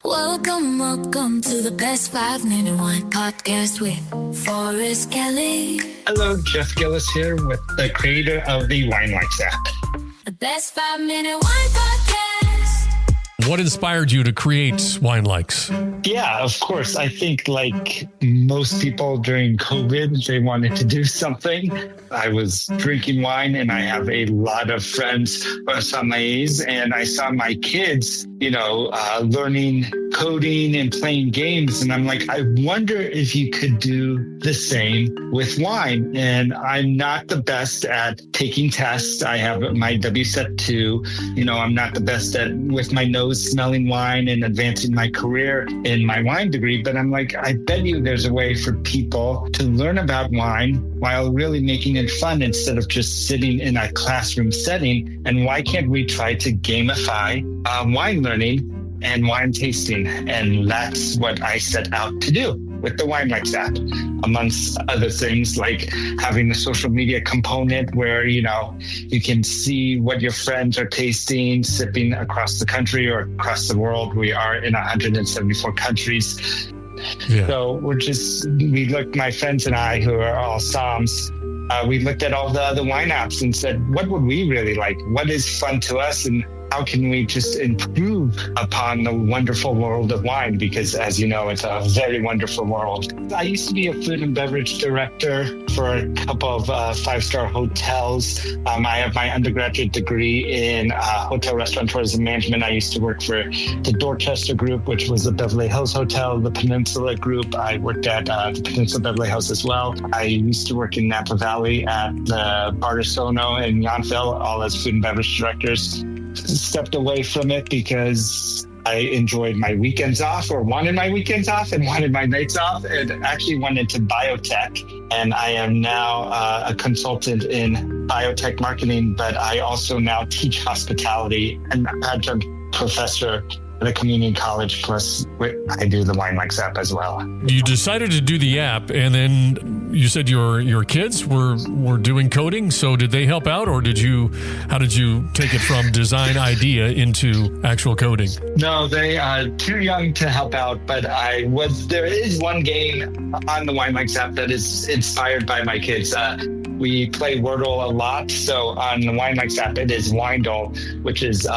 Welcome to the Best 5-Minute Wine Podcast with Forrest Kelly. Hello, Jeff Gillis here with the creator of the Wine Likes app. The Best 5-Minute Wine Podcast. What inspired you to create Wine Likes? Yeah, of course. I think like most people during COVID, they wanted to do something. I was drinking wine and I have a lot of friends who are sommeliers, and I saw my kids, learning coding and playing games. And I'm like, I wonder if you could do the same with wine. And I'm not the best at taking tests. I have my WSET 2. I'm not the best at with my nose smelling wine and advancing my career in my wine degree. But I'm like, I bet you there's a way for people to learn about wine while really making it fun instead of just sitting in a classroom setting. And why can't we try to gamify wine learning and wine tasting? And that's what I set out to do with the Wine Likes app, amongst other things, like having a social media component where, you can see what your friends are tasting, sipping across the country or across the world. We are in 174 countries. Yeah. So my friends and I, who are all somms, we looked at all the other wine apps and said, what would we really like? What is fun to us? And how can we just improve upon the wonderful world of wine? Because as you know, it's a very wonderful world. I used to be a food and beverage director for a couple of five-star hotels. I have my undergraduate degree in hotel, restaurant, tourism management. I used to work for the Dorchester Group, which was the Beverly Hills Hotel, the Peninsula Group. I worked at the Peninsula Beverly Hills as well. I used to work in Napa Valley at the Bardessono and Yountville, all as food and beverage directors. Stepped away from it because I enjoyed my weekends off, or wanted my weekends off and wanted my nights off, and actually went into biotech. And I am now a consultant in biotech marketing, but I also now teach hospitality and adjunct professor at a community college, plus I do the Wine Likes app as well. You decided to do the app, and then you said your kids were doing coding. So did they help out, or how did you take it from design idea into actual coding? No, they are too young to help out, but there is one game on the Wine Likes app that is inspired by my kids. We play Wordle a lot. So on the Wine Likes app, it is Windle, which is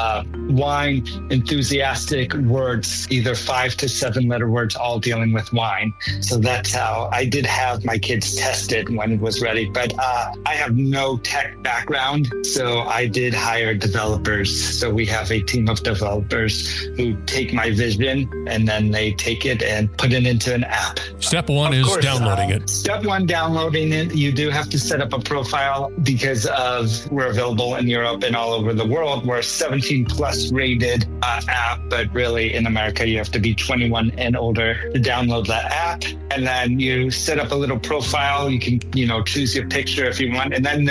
wine enthusiastic words, either 5 to 7 letter words, all dealing with wine. So that's how I did have my kids test it when it was ready. But I have no tech background, so I did hire developers. So we have a team of developers who take my vision and then they take it and put it into an app. Step one is downloading it. Step one, downloading it. You do have to set up a profile because we're available in Europe and all over the world. We're a 17 plus rated app, but really in America, you have to be 21 and older to download that app. And then you set up a little profile. You can, choose your picture if you want. And then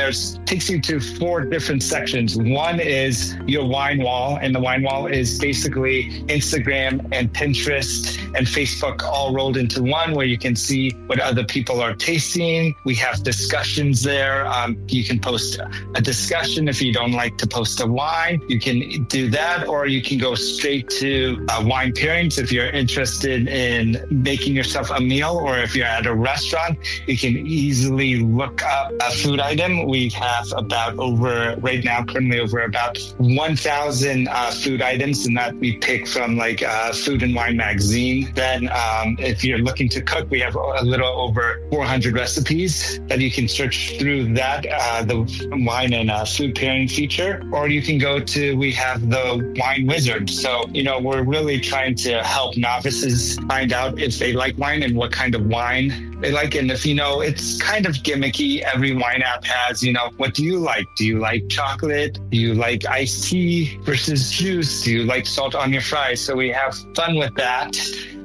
takes you to 4 different sections. One is your wine wall. And the wine wall is basically Instagram and Pinterest and Facebook all rolled into one, where you can see what other people are tasting. We have discussions there. You can post a discussion. If you don't like to post a wine, you can do that, or you can go straight to wine pairings. If you're interested in making yourself a meal, or if you're at a restaurant, you can easily look up a food item. We have currently over about 1,000 food items, and that we pick from like Food and Wine magazine. Then if you're looking to cook, we have a little over 400 recipes that you can search through that, the wine and food pairing feature. Or you can we have the Wine Wizard. So, we're really trying to help novices find out if they like wine and what kind of wine they like. And if it's kind of gimmicky, every wine app has, what do you like? Do you like chocolate? Do you like iced tea versus juice? Do you like salt on your fries? So we have fun with that.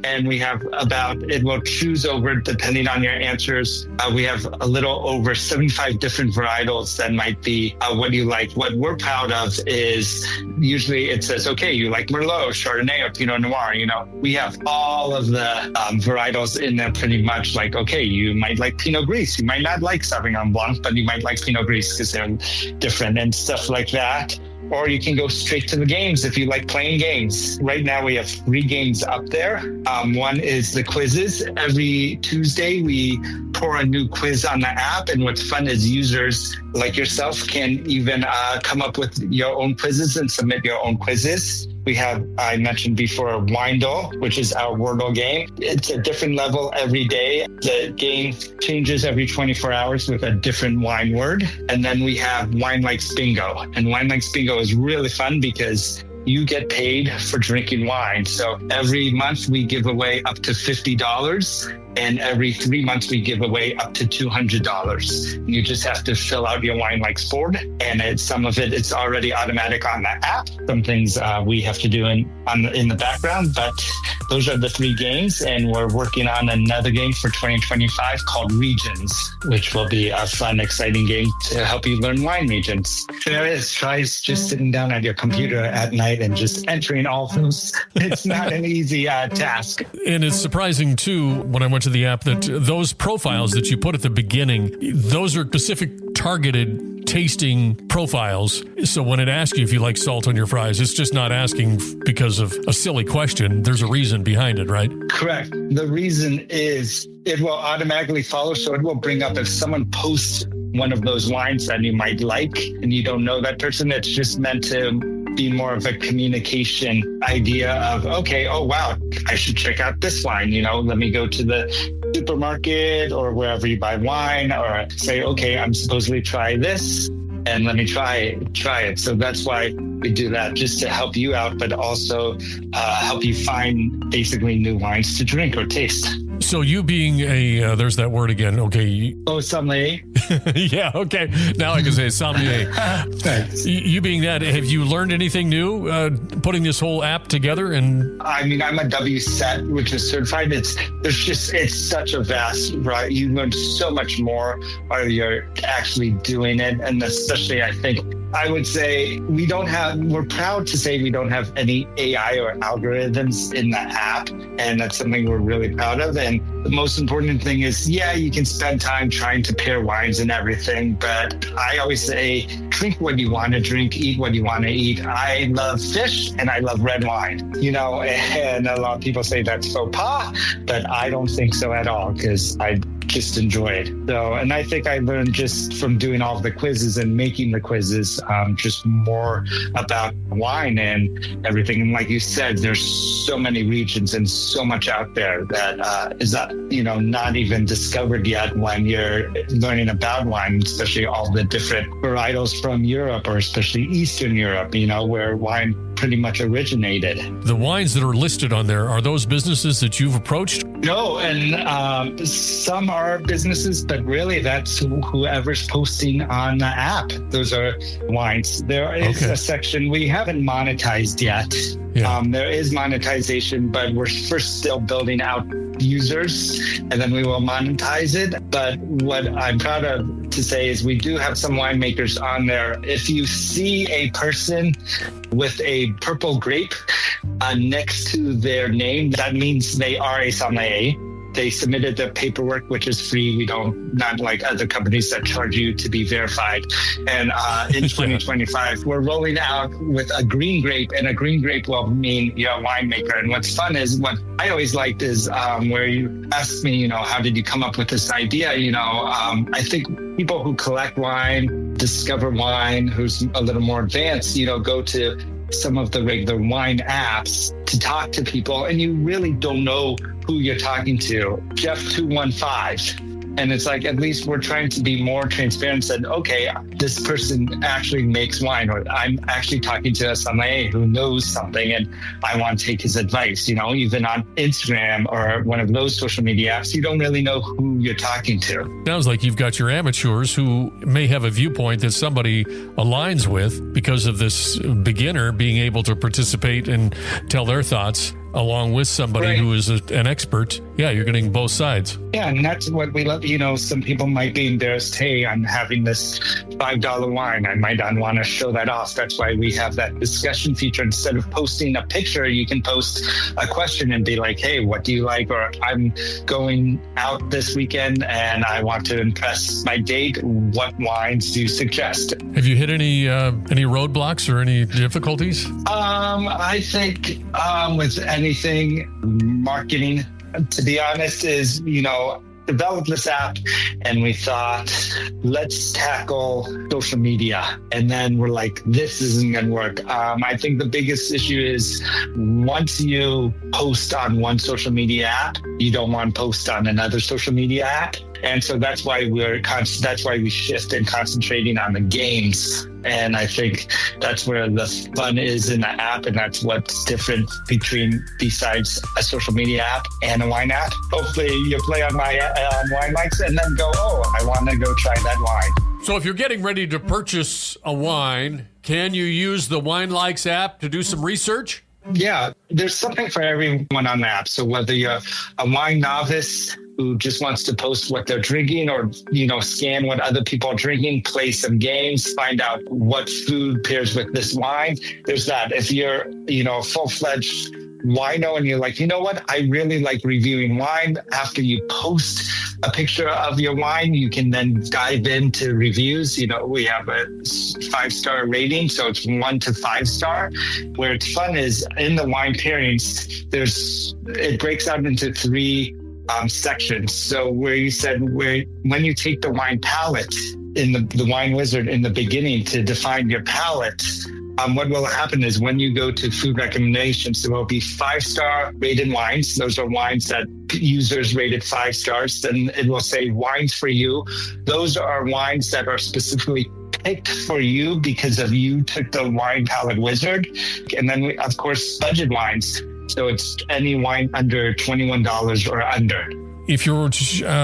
And we have it will choose over, depending on your answers. We have a little over 75 different varietals that might be what you like. What we're proud of is usually it says, okay, you like Merlot, Chardonnay, or Pinot Noir. We have all of the varietals in there pretty much. Like, okay, you might like Pinot Gris. You might not like Sauvignon Blanc, but you might like Pinot Gris because they're different and stuff like that. or you can go straight to the games if you like playing games. Right now we have 3 games up there. One is the quizzes. Every Tuesday we pour a new quiz on the app, and what's fun is users like yourself can even come up with your own quizzes and submit your own quizzes. We have, I mentioned before, Windle, which is our Wordle game. It's a different level every day. The game changes every 24 hours with a different wine word. And then we have Wine Likes Bingo. And Wine Likes Bingo is really fun because you get paid for drinking wine. So every month we give away up to $50. And every 3 months, we give away up to $200. You just have to fill out your Wine Likes board. And some of it, it's already automatic on the app. Some things we have to do in the background. But those are the 3 games. And we're working on another game for 2025 called Regions, which will be a fun, exciting game to help you learn wine regions. There is. Try just sitting down at your computer at night and just entering all those. It's not an easy task. And it's surprising, too, when I went to the app, that those profiles that you put at the beginning, those are specific targeted tasting profiles. So when it asks you if you like salt on your fries, it's just not asking because of a silly question. There's a reason behind it, right? Correct. The reason is it will automatically follow. So it will bring up if someone posts one of those wines that you might like and you don't know that person. It's just meant to be more of a communication idea of, okay, oh, wow, I should check out this wine. Let me go to the supermarket or wherever you buy wine, or say, okay, I'm supposedly try this and let me try it. So that's why we do that, just to help you out, but also help you find basically new wines to drink or taste. So you being there's that word again. Okay. Oh, sommelier. Yeah. Okay. Now I can say sommelier. Thanks. You being that, have you learned anything new putting this whole app together? And I mean, I'm a WSET, which is certified. It's such a vast, right? You learn so much more while you're actually doing it. And especially, I would say we're proud to say we don't have any AI or algorithms in the app. And that's something we're really proud of. And the most important thing is, you can spend time trying to pair wines and everything. But I always say, drink what you want to drink, eat what you want to eat. I love fish and I love red wine, and a lot of people say that's faux pas, but I don't think so at all, because I just enjoy it. So, and I think I learned just from doing all of the quizzes and making the quizzes, just more about wine and everything. And like you said, there's so many regions and so much out there that is not even discovered yet when you're learning about wine, especially all the different varietals from Europe, or especially Eastern Europe, where wine pretty much originated. The wines that are listed on there, are those businesses that you've approached? No, and some are businesses, but really that's whoever's posting on the app. Those are wines. There is a section we haven't monetized yet. Yeah. There is monetization, but we're first still building out users, and then we will monetize it. But what I'm proud of to say is we do have some winemakers on there. If you see a person with a purple grape next to their name, that means they are a sommelier. They submitted the paperwork, which is free. We not like other companies that charge you to be verified. And in 2025, we're rolling out with a green grape, and a green grape will mean you're a winemaker. And what's fun is, what I always liked is where you asked me, how did you come up with this idea? I think people who collect wine, discover wine, who's a little more advanced, go to some of the regular wine apps to talk to people, and you really don't know who you're talking to. Jeff 215. And it's like, at least we're trying to be more transparent, said, okay, this person actually makes wine, or I'm actually talking to a sommelier who knows something and I want to take his advice. Even on Instagram or one of those social media apps, you don't really know who you're talking to. Sounds like you've got your amateurs who may have a viewpoint that somebody aligns with because of this beginner being able to participate and tell their thoughts along with somebody who is an expert. Yeah, you're getting both sides. Yeah, and that's what we love. Some people might be embarrassed. Hey, I'm having this $5 wine. I might not want to show that off. That's why we have that discussion feature. Instead of posting a picture, you can post a question and be like, hey, what do you like? Or I'm going out this weekend and I want to impress my date. What wines do you suggest? Have you hit any roadblocks or any difficulties? I think with anything, marketing, to be honest, is, developed this app and we thought, let's tackle social media. And then we're like, this isn't going to work. I think the biggest issue is once you post on one social media app, you don't want to post on another social media app. And so that's why we shift and concentrating on the games. And I think that's where the fun is in the app. And that's what's different besides a social media app and a wine app. Hopefully you play on my Wine Likes and then go, oh, I want to go try that wine. So if you're getting ready to purchase a wine, can you use the Wine Likes app to do some research? Yeah, there's something for everyone on the app. So whether you're a wine novice who just wants to post what they're drinking or, scan what other people are drinking, play some games, find out what food pairs with this wine. There's that. If you're, a full-fledged wino and you're like, you know what, I really like reviewing wine. After you post a picture of your wine, you can then dive into reviews. We have a 5-star rating, so it's 1 to 5 star. Where it's fun is in the wine pairings, it breaks out into 3 sections. So where you said when you take the wine palette in the Wine Wizard in the beginning to define your palette, what will happen is when you go to food recommendations, there will be 5-star rated wines. Those are wines that users rated 5 stars. Then it will say wines for you. Those are wines that are specifically picked for you because of you took the Wine Palette Wizard. And then, of course, budget wines. So it's any wine under $21 or under. If you're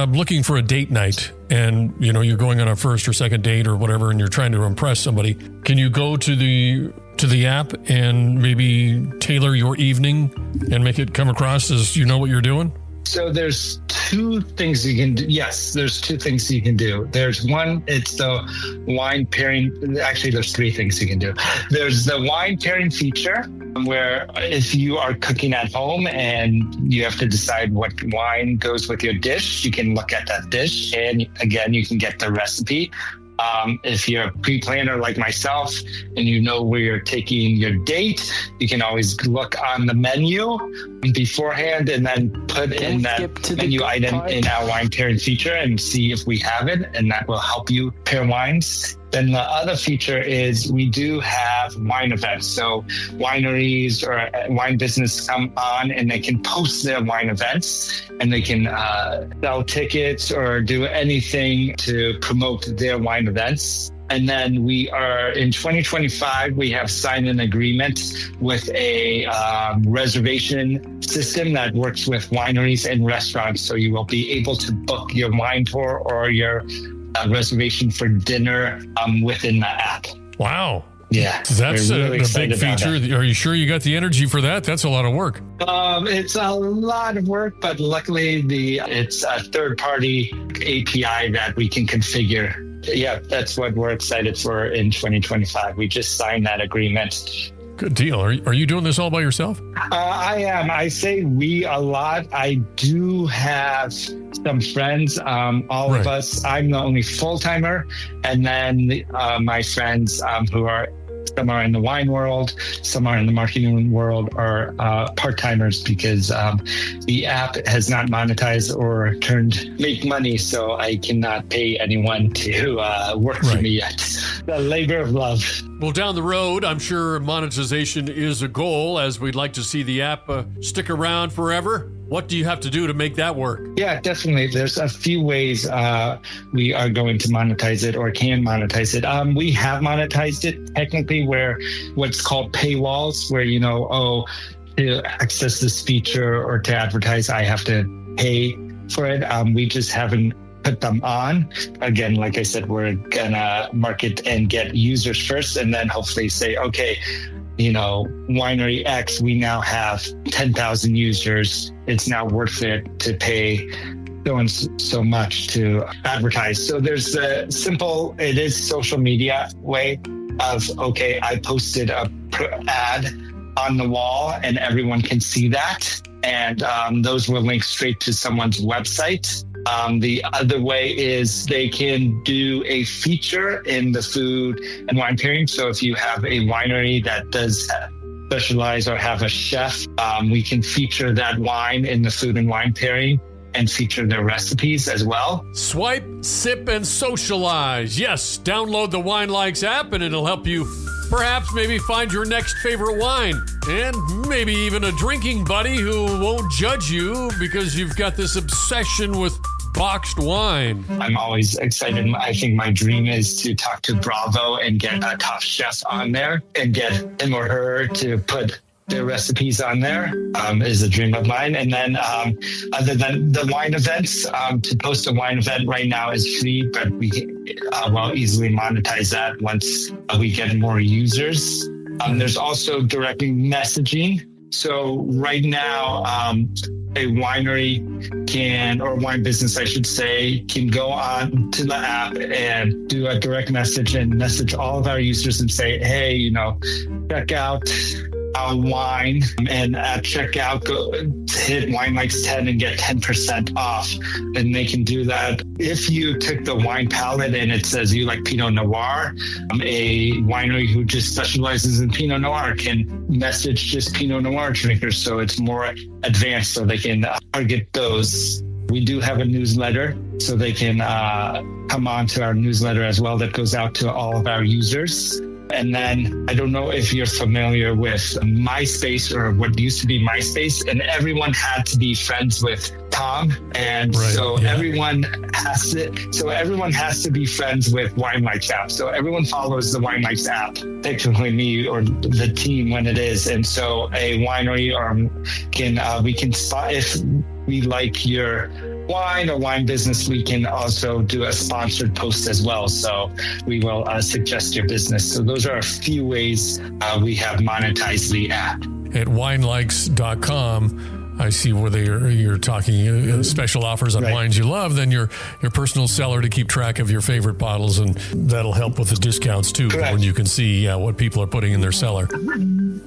looking for a date night and, you're going on a first or second date or whatever, and you're trying to impress somebody, can you go to the app and maybe tailor your evening and make it come across as you know what you're doing? So there's 2 things you can do. Yes, there's 2 things you can do. There's one, it's the wine pairing. Actually, there's 3 things you can do. There's the wine pairing feature, where if you are cooking at home and you have to decide what wine goes with your dish, you can look at that dish. And again, you can get the recipe. If you're a pre-planner like myself and you know where you're taking your date, you can always look on the menu beforehand and then put in that menu item in our wine pairing feature and see if we have it, and that will help you pair wines. Then the other feature is we do have wine events. So wineries or wine business come on and they can post their wine events and they can sell tickets or do anything to promote their wine events. And then we are in 2025, we have signed an agreement with a reservation system that works with wineries and restaurants. So you will be able to book your wine tour or your reservation for dinner within the app. Wow. Yeah. That's really a big feature. Are you sure you got the energy for that? That's a lot of work. It's a lot of work, but luckily it's a third-party API that we can configure. Yeah, that's what we're excited for in 2025. We just signed that agreement. Good deal. Are you doing this all by yourself? I am. I say we a lot. I do have some friends, all Right. of us. I'm the only full-timer. And then my friends who are, some are in the wine world, some are in the marketing world, are part-timers because the app has not monetized or make money. So I cannot pay anyone to work for Right. me yet. The labor of love. Well, down the road, I'm sure monetization is a goal, as we'd like to see the app stick around forever. What do you have to do to make that work? Yeah, definitely. There's a few ways we are going to monetize it or can monetize it. We have monetized it technically where what's called paywalls, where, to access this feature or to advertise, I have to pay for it. We just haven't put them on. Again, like I said, we're gonna market and get users first and then hopefully say, okay, Winery X, we now have 10,000 users. It's now worth it to pay doing so much to advertise. So there's a simple, it is social media way of, okay, I posted a ad on the wall and everyone can see that. And those will link straight to someone's website. The other way is they can do a feature in the food and wine pairing. So if you have a winery that does specialize or have a chef, we can feature that wine in the food and wine pairing and feature their recipes as well. Swipe, sip, and socialize. Yes, download the Wine Likes app and it'll help you perhaps maybe find your next favorite wine and maybe even a drinking buddy who won't judge you because you've got this obsession with boxed wine. I'm always excited. I think my dream is to talk to Bravo and get a top chef on there and get him or her to put their recipes on there is a dream of mine. And then other than the wine events, to post a wine event right now is free, but we will easily monetize that once we get more users. There's also direct messaging. So right now, a winery can, or wine business, I should say, can go on to the app and do a direct message and message all of our users and say, hey, check out our wine, and at checkout, go hit Wine Likes 10 and get 10% off. And they can do that. If you took the wine palette and it says you like Pinot Noir, a winery who just specializes in Pinot Noir can message just Pinot Noir drinkers. So it's more advanced, so they can target those. We do have a newsletter, so they can come on to our newsletter as well that goes out to all of our users. And then I don't know if you're familiar with MySpace or what used to be MySpace, and everyone had to be friends with Tom. And everyone has to be friends with Wine Likes app. So everyone follows the Wine Likes app, particularly me or the team when it is. And so a winery we can spot if we like your wine or wine business, we can also do a sponsored post as well. So we will suggest your business. So those are a few ways we have monetized the app. At winelikes.com, I see where you're talking special offers on wines you love, then your personal seller to keep track of your favorite bottles, and that'll help with the discounts too. Correct. When you can see what people are putting in their cellar.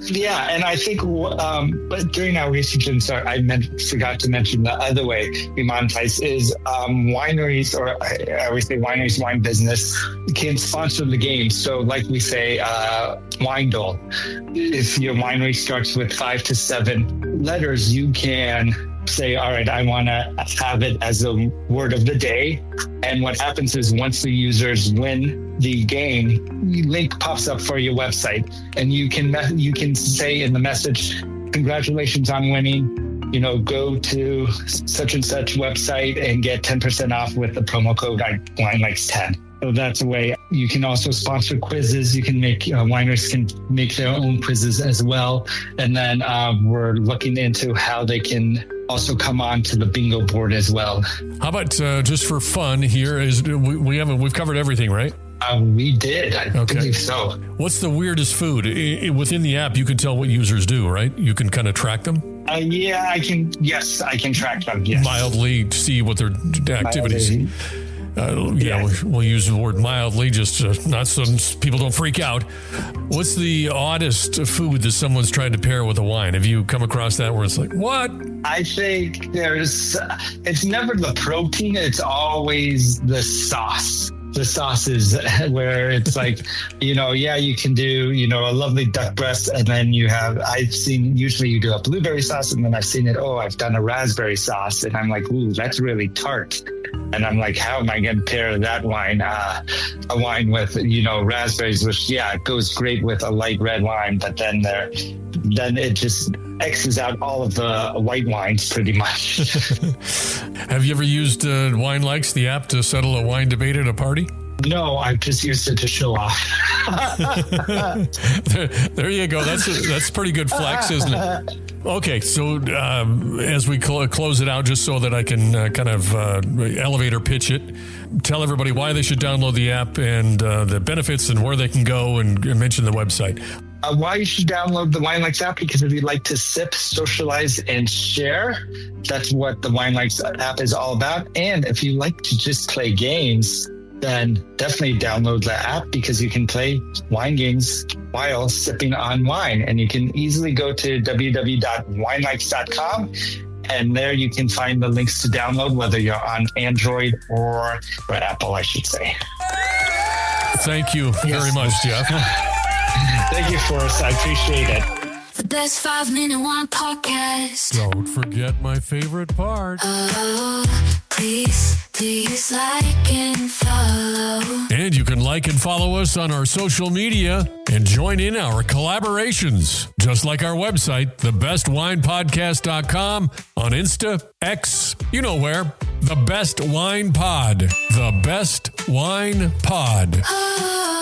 Yeah, and I think but during our research, and sorry, I forgot to mention the other way we monetize is wineries, or I always say wineries, wine business can sponsor the game. So like we say, Wine Dole. If your winery starts with 5 to 7 letters, you can say, all right, I want to have it as a word of the day. And what happens is once the users win the game, the link pops up for your website, and you can say in the message, congratulations on winning. Go to such and such website and get 10% off with the promo code WineLikes10. So that's a way. You can also sponsor quizzes. You can make wineries can make their own quizzes as well. And then we're looking into how they can also come on to the bingo board as well. How about just for fun here? We've covered everything, right? We did. I believe so. What's the weirdest food? Within the app, you can tell what users do, right? You can kind of track them? Yeah, I can. Yes, I can track them. Yes. Mildly see what their activities. We'll use the word mildly, just not so people don't freak out. What's the oddest food that someone's tried to pair with a wine? Have you come across that where it's like, what? I think it's never the protein. It's always the sauce. The sauces where it's like, you can do, a lovely duck breast. And then I've seen, usually you do a blueberry sauce, and then I've seen I've done a raspberry sauce. And I'm like, ooh, that's really tart. And I'm like, how am I going to pair that wine, a wine with, raspberries, which, it goes great with a light red wine. But then it just X's out all of the white wines pretty much. Have you ever used Wine Likes, the app, to settle a wine debate at a party? No, I've just used it to show off. there you go. That's pretty good flex, isn't it? Okay, so as we close it out, just so that I can elevator pitch it, tell everybody why they should download the app and the benefits and where they can go, and mention the website. why you should download the Wine Likes app, because if you like to sip, socialize, and share, that's what the Wine Likes app is all about. And if you like to just play games, then definitely download the app, because you can play wine games while sipping on wine. And you can easily go to www.winelikes.com, and there you can find the links to download, whether you're on Android or Apple, I should say. Thank you very much, Jeff. Thank you, Forrest. I appreciate it. The best 5-minute wine podcast. Don't forget my favorite part. Oh, please like and follow. And you can like and follow us on our social media and join in our collaborations. Just like our website, thebestwinepodcast.com, on Insta, X, you know where. The Best Wine Pod. The Best Wine Pod. Oh.